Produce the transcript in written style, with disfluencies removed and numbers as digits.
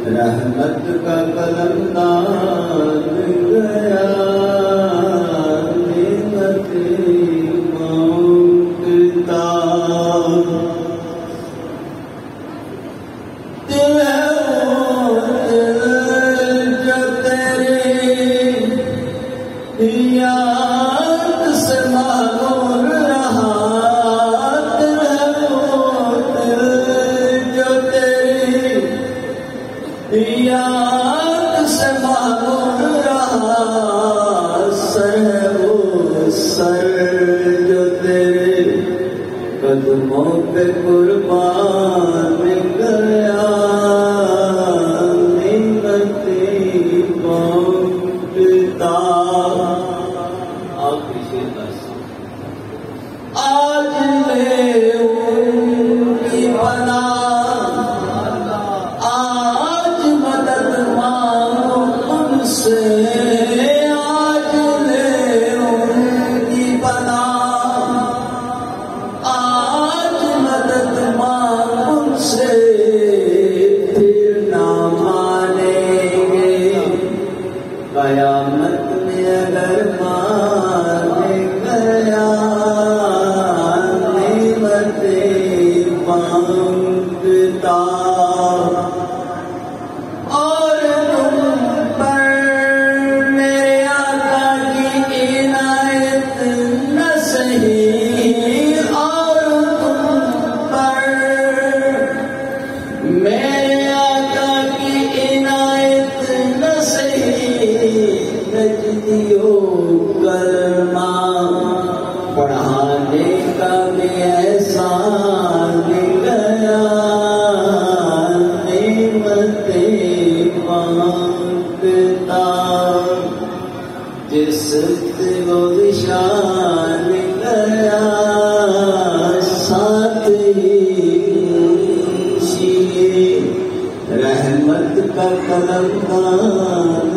रहमत का कलंदार गया नेमते मांगता दिल जो तेरी याद से मालूम रहा याद से मालूम रहा सर जो तेरे कदमों पे कुर्बान गया निमती मांगता। आप आज ले उनकी बना आज ले उनकी बना आज मदद मांग उनसे फिर ना मानेंगे कयामत में अगर मान गया नेमते मांगता। मेरे आका की इनायत न सही नजदियो कलमा पढ़ाने का भी एहसान गया नेमते मांगता। जिस वो विशाल गया साथ ही रहमत का कलंदार